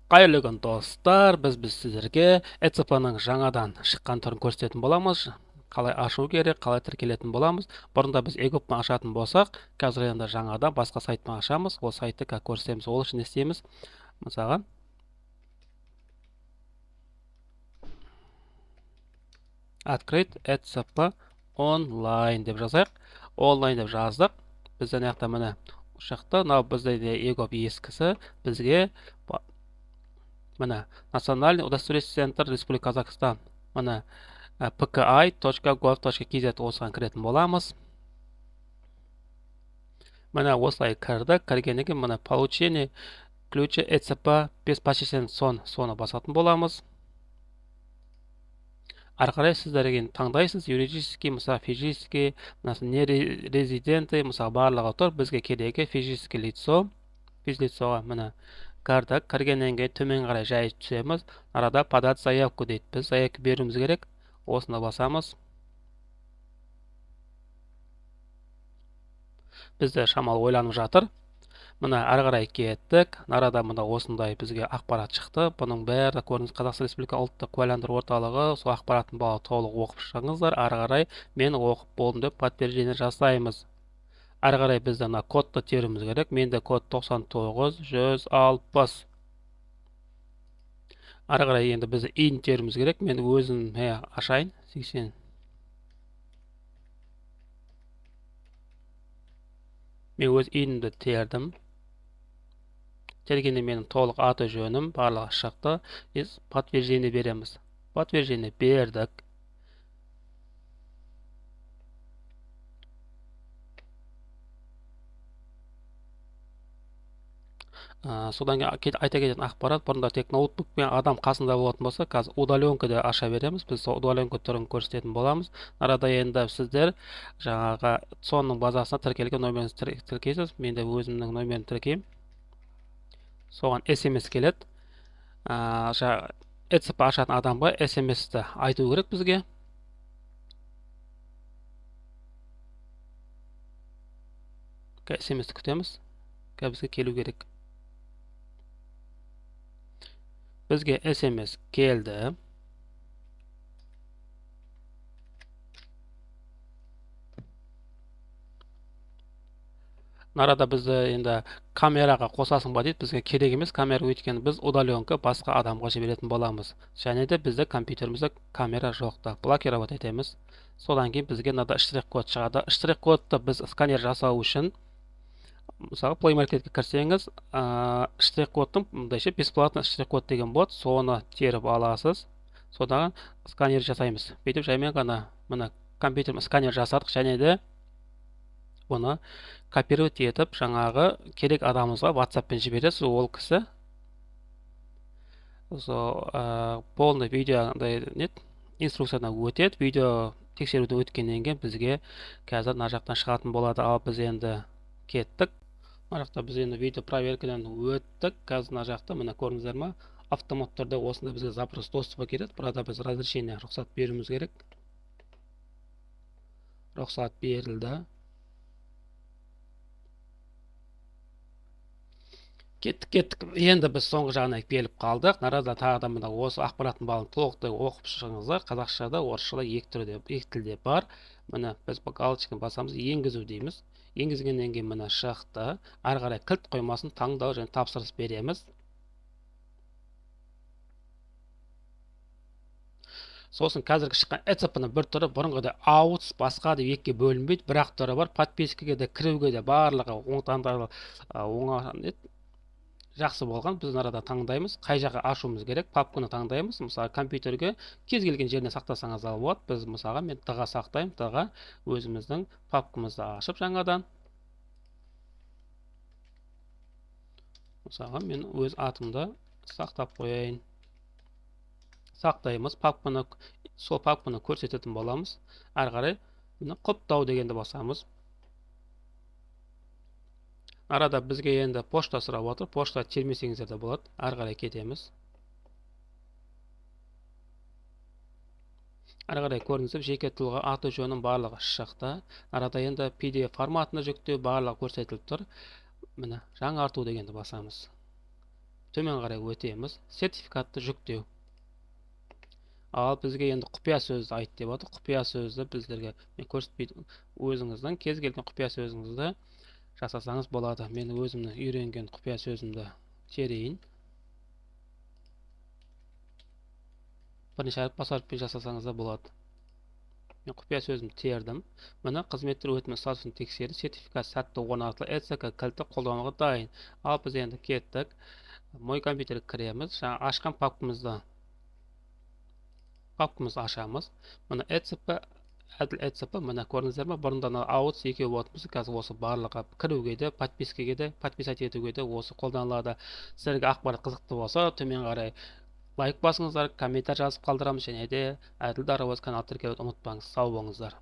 Қайырлы күн достар, біз сіздерге ECP-ның жаңадан шыққан түрін көрсететін боламыз. Қалай ашу керек, қалай тіркелетін боламыз. Бұрында біз EGOP-пен ашатын болсақ, қазір енді жаңадан басқа сайтпен ашамыз. Ол сайтты көрсетеміз. Ол үшін не істейміз? Мысалға, открыть ECP онлайн деп жазайық. Онлайн деп жаздық. Бізден яқта міне шықты. Мынау бізде EGOP ескісі бізге міне Национальный удостоверительный центр Республика Казахстан. Міне pki.gov.kz осыған кіретін боламыз. Міне осылай кірдік. Кіргеннен кейін міне получение ключа ECP без почтен соны басатын боламыз. Ары қарай сіздерге таңдайсыз, юридический, мысалы физический, не резиденты, мысалы барлығы тұр. Бізге керегі физический лицо, физлицоға міне кірдік. Кіргеннен кейін төмен қарай жай түсеміз. Арада подать заявку дейді. Біз заявка беруіміз керек. Осыны басамыз. Бізде шамалы ойланып жатыр. Мына ары қарай кеттік. Арада мына осындай бізге ақпарат шықты. Бұның бәрі көріңіз, Қазақстан Республика ұлттық куәландыру орталығы. Сол ақпараттың барлығын толық оқып шығыңыздар. Ары қарай мен оқып болдым деп подтверждение жасаймыз. Ары қарай бізде мына кодты теруіміз керек. Менде код 99160. Ары қарай енді бізде ин теруіміз керек. Мен өзім ашайын. 80. Мен өз инімді тердім. Тергенде менің толық аты жөнім барлығы шықты. Біз подтверждение береміз. Подтверждение бердік. Содан кейін айта кететін ақпарат, бұрында тек ноутбукпен адам қасында болатын болса, қазір удаленкада аша береміз. Біз сол удаленка түрін көрсететін боламыз. Арада енді сіздер жаңағы соның базасына тіркелген номеріңізді тіркейсіз. Мен де өзімнің номерімді тіркеймін. Соған SMS келеді. ECP ашатын адамға SMS-ті айту керек бізге. SMS-ті күтеміз. Бізге келу керек. Бізге SMS келді. Арада бізді енді камераға қосасың ба дейді. Бізге керек емес камера, өйткені біз удаленка басқа адамға жіберетін боламыз. Және де бізде компьютерімізде камера жоқты. Блокировать етеміз. Содан кейін бізге мынада штрих-код шығады. Штрих-кодты біз сканер жасау үшін, мысалы Play Marketке кірсеңіз, штрих-кодтың мындайша бесплатный штрих-код деген болады. Соны теріп аласыз. Содан сканер жасаймыз. Бүйтіп жаймен ғана мына компьютер сканер жасадық, және де бұны копировать етіп жаңағы керек адамымызға WhatsApp-пен жібересіз. Ол кісі полный видео инструкциядан өтеді. Видео тексеруден өткеннен кейін бізге қазір мына жақтан шығатын болады. Ал біз енді кеттік. Мына жақта біз енді видео проверкадан өттік. Қазір мына жақта мына көрдіңіздер ма? Автомат түрде осында бізге запрос доступы келеді. Burada біз разрешение, рұқсат беруіміз керек. Рұқсат берілді. Кеттік. Енді біз соңғы жағына келіп қалдық. Нарада тағы да мына осы ақпараттың барлығын толықтай оқып шығыңыздар. Қазақшада, орысшада екі тілде бар. Міне біз галочканы басамыз, енгізу дейміз. Енгізгеннен кейін міне шықты. Ары қарай кілт қоймасын таңдау және тапсырыс береміз. Сосын қазіргі шыққан ECP-ның бір түрі бұрынғыдай ауыз басқа деп екіге бөлінбейді. Бірақ түрі бар. Подпискаға да кіруге де барлығы жақсы болған. Біз арада таңдаймыз, қай жаққа ашуымыз керек. Папканы таңдаймыз. Мысалы компьютерге кез келген жеріне сақтасаңыз ал болады. Біз мысалға мен т-ға сақтаймын. Т-ға өзіміздің папкамызды ашып жаңадан. Мысалға мен өз атымды сақтап қояйын. Сақтаймыз. Сол папканы көрсететін боламыз. Ары қарай құптау дегенді басамыз. Арада бізге енді пошта сұрап отыр. Пошта термесеңіздер де болады. Ары қарай кетеміз. Ары қарай көріңіздер, жеке тұлға аты жөнінің барлығы шықты. Арада енді PDF форматына жүктеу барлығы көрсетіліп тұр. Міне жаңарту дегенді басамыз. төмен қарай өтеміз. Сертификатты жүктеу. Ал бізге енді құпия сөзді айт деп отыр. Құпия сөзді біздерге мен көрсетпейді. Өзіңіздің кез келген құпия сөзіңізді жасасаңыз болады. Мен өзімнің үйренген құпия сөзімді терейін. Бірнеше әріп бас әріппен жасасаңыз да болады. Мен құпия сөзімді тердім. Міне қызметтер өтімі статусын тексерді. Сертификат сәтті орнатылды. ЭЦК кілті қолдануға дайын. Ал біз енді кеттік. Мой компьютерге кіреміз. Жаңа ашқан папкамызды ашамыз. Міне ECP, әділ ECP, міне көрдіңіздер ме? Бұрында аутс екеу болатын. Қазір осы барлығы кіруге де, подпискаге де, подписать етуге де осы қолданылады. Сіздерге ақпарат қызықты болса, төмен қарай лайк басыңыздар, комментарий жазып қалдырамыз, және де әділ дарабоз канал тіркеуді ұмытпаңыз. Сау болыңыздар.